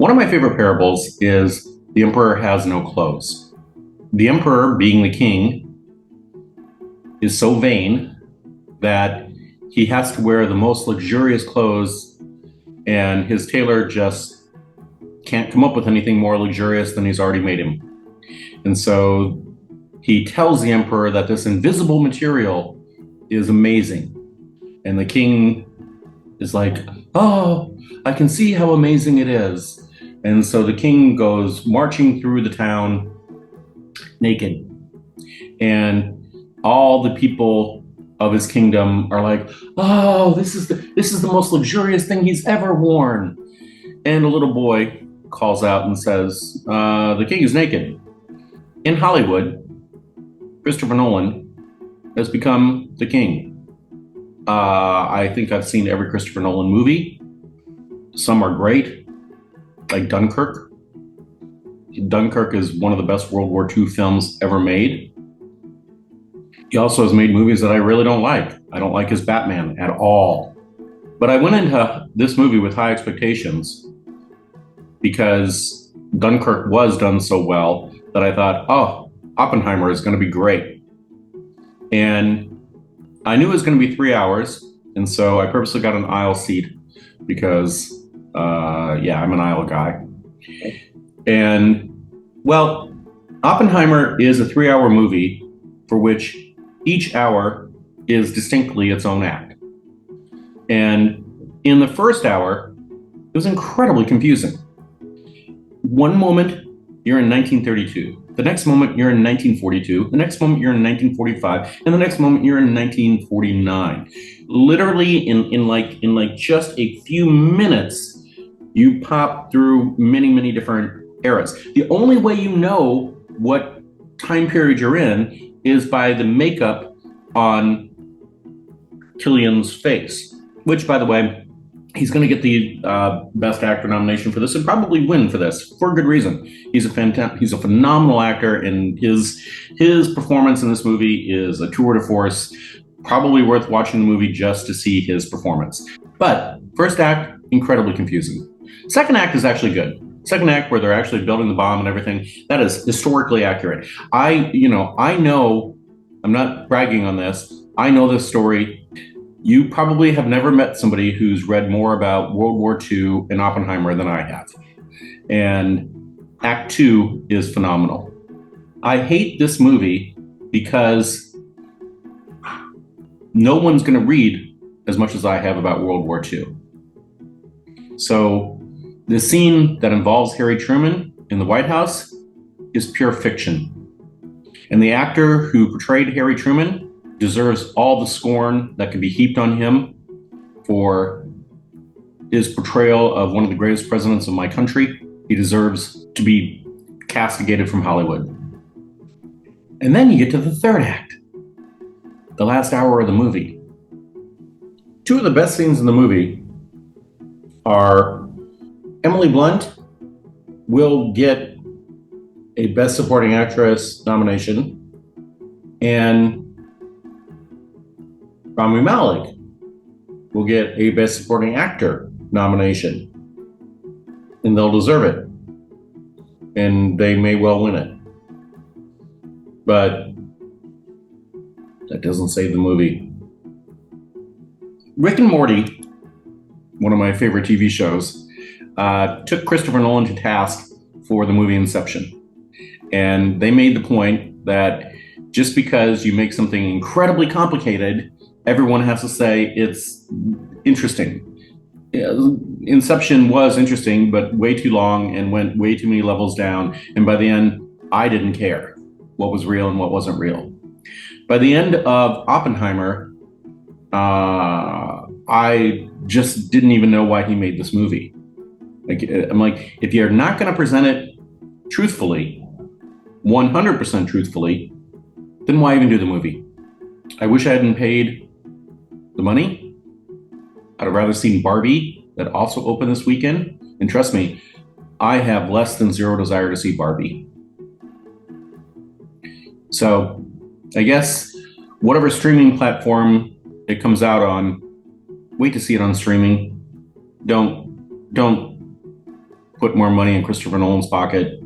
One of my favorite parables is the emperor has no clothes. The emperor, being the king, is so vain that he has to wear the most luxurious clothes, and his tailor just can't come up with anything more luxurious than he's already made him. And so he tells the emperor that this invisible material is amazing. And the king is like, "Oh, I can see how amazing it is." And so the king goes marching through the town naked. And all the people of his kingdom are like, "Oh, this is the most luxurious thing he's ever worn." And a little boy calls out and says, "The king is naked." In Hollywood, Christopher Nolan has become the king. I think I've seen every Christopher Nolan movie. Some are great, like Dunkirk. Dunkirk is one of the best World War II films ever made. He also has made movies that I really don't like. I don't like his Batman at all. But I went into this movie with high expectations because Dunkirk was done so well that I thought, oh, Oppenheimer is going to be great. And I knew it was going to be 3 hours. And so I purposely got an aisle seat because, I'm an aisle guy. And, well, Oppenheimer is a 3-hour movie for which each hour is distinctly its own act. And in the first hour, it was incredibly confusing. One moment, you're in 1932. The next moment, you're in 1942. The next moment, you're in 1945. And the next moment, you're in 1949. Literally, in like just a few minutes, you pop through many different eras. The only way you know what time period you're in is by the makeup on Cillian's face, which, by the way, he's going to get the Best Actor nomination for this and probably win for this for good reason. He's a phenomenal actor, and his performance in this movie is a tour de force. Probably worth watching the movie just to see his performance. But first act, incredibly confusing. Second act is actually good. Second act, where they're actually building the bomb and everything, that is historically accurate. I know, I'm not bragging on this, I know this story. You probably have never met somebody who's read more about World War II and Oppenheimer than I have. And Act 2 is phenomenal. I hate this movie because no one's going to read as much as I have about World War II. So the scene that involves Harry Truman in the White House is pure fiction. And the actor who portrayed Harry Truman deserves all the scorn that can be heaped on him for his portrayal of one of the greatest presidents of my country. He deserves to be castigated from Hollywood. And then you get to the third act, the last hour of the movie. Two of the best scenes in the movie are Emily Blunt will get a Best Supporting Actress nomination, and Rami Malek will get a Best Supporting Actor nomination, and they'll deserve it, and they may well win it. But that doesn't save the movie. Rick and Morty, one of my favorite TV shows, took Christopher Nolan to task for the movie Inception. And they made the point that just because you make something incredibly complicated, everyone has to say it's interesting. Inception was interesting, but way too long and went way too many levels down. And by the end, I didn't care what was real and what wasn't real. By the end of Oppenheimer, I just didn't even know why he made this movie. I'm like, if you're not going to present it truthfully, 100% truthfully, then why even do the movie? I wish I hadn't paid the money. I'd have rather seen Barbie, that also opened this weekend. And trust me, I have less than zero desire to see Barbie. So I guess whatever streaming platform it comes out on, wait to see it on streaming. Don't put more money in Christopher Nolan's pocket.